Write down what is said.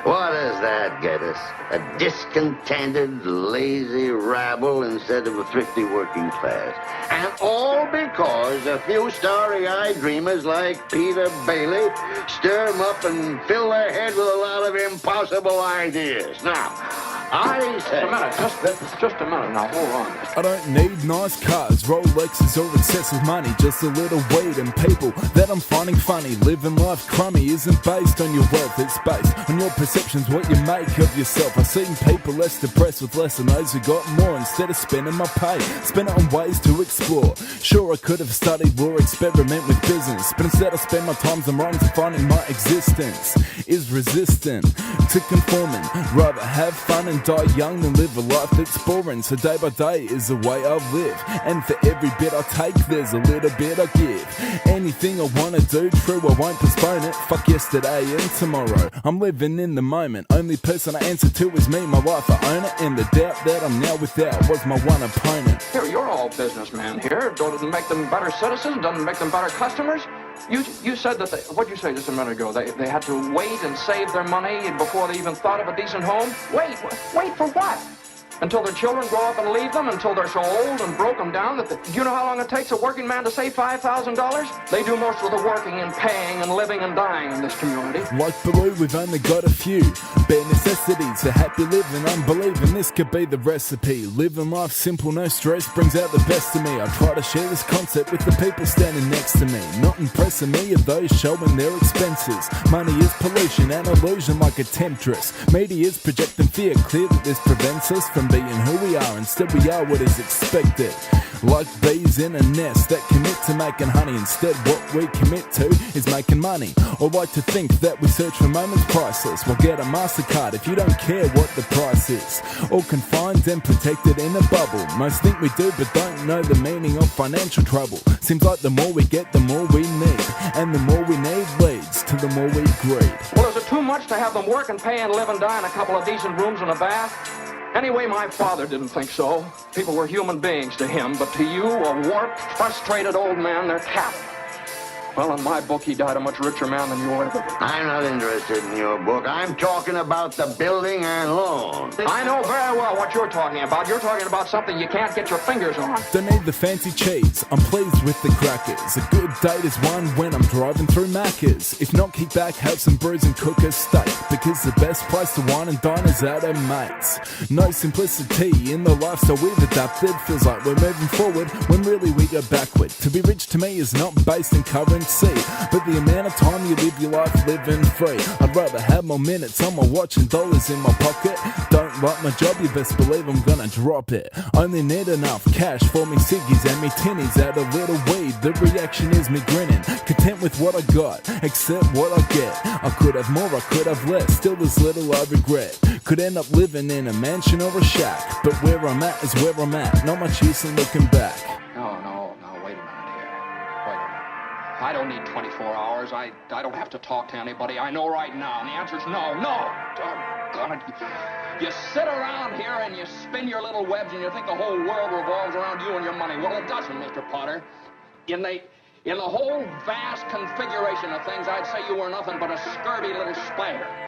What does that get us? A discontented, lazy rabble instead of a thrifty working class. And all because a few starry-eyed dreamers like Peter Bailey stir them up and fill their head with a lot of impossible ideas. Now, I say... Just a minute now, hold on. I don't need nice cars, Rolexes or excessive money. Just a little weed and people that I'm finding funny. Living life crummy isn't based on your wealth, it's based on your perceptions, what you make of yourself. I've seen people less depressed with less than those who got more. Instead of spending my pay, spend it on ways to explore. Sure, I could have studied law, experiment with business, but instead I spend my times on wrongs and finding my existence is resistant to conforming. Rather have fun and die young than live a life that's boring. So day by day is the way I live, and for every bit I take there's a little bit I give. Anything I wanna do, true, I won't postpone it. Fuck yesterday and tomorrow, I'm living in the moment. Only person I answer to is me, my life I own it, and the doubt that I'm now without was my one opponent. Here, you're all businessmen here. Doesn't make them better citizens, doesn't make them better customers. You said that what'd you say just a minute ago? They had to wait and save their money before they even thought of a decent home? Wait for what? Until their children grow up and leave them, until they're so old and broken down that do you know how long it takes a working man to save $5,000? They do most of the working and paying and living and dying in this community. Like Baloo, we've only got a few bare necessities, a happy living. I'm believing this could be the recipe. Living life simple, no stress, brings out the best of me. I try to share this concept with the people standing next to me. Not impressing me are those showing their expenses. Money is pollution and illusion like a temptress. Media's projecting fear, clear that this prevents us from being who we are. Instead we are what is expected, like bees in a nest that commit to making honey. Instead what we commit to is making money, or like to think that we search for moments priceless. Well, get a MasterCard if you don't care what the price is. All confined and protected in a bubble. Most think we do but don't know the meaning of financial trouble. Seems like the more we get, the more we need, and the more we need leads to the more we greed. Well, is it too much to have them work and pay and live and die in a couple of decent rooms and a bath? Anyway, my father didn't think so. People were human beings to him, but to you, a warped, frustrated old man, they're cattle. Well, in my book, he died a much richer man than you ever did. I'm not interested in your book. I'm talking about the building and loan. I know very well what you're talking about. You're talking about something you can't get your fingers on. Don't need the fancy cheese, I'm pleased with the crackers. A good date is one when I'm driving through Macca's. If not, kick back, have some brews and cook a steak, because the best place to wine and dine is at a mate's. No simplicity in the lifestyle we've adapted. Feels like we're moving forward when really we go backward. To be rich to me is not based in currency, but the amount of time you live your life living free. I'd rather have more minutes on my watch and dollars in my pocket. Don't like my job, you best believe I'm gonna drop it. Only need enough cash for me ciggies and me tinnies, add a little weed. The reaction is me grinning, content with what I got, accept what I get. I could have more, I could have less, still there's little I regret. Could end up living in a mansion or a shack, but where I'm at is where I'm at, not much use in looking back. No, wait a minute here. Wait a minute. I don't need 24 hours. I don't have to talk to anybody. I know right now. And the answer's no. Doggone it. You sit around here and you spin your little webs and you think the whole world revolves around you and your money. Well, it doesn't, Mr. Potter. In the whole vast configuration of things, I'd say you were nothing but a scurvy little spider.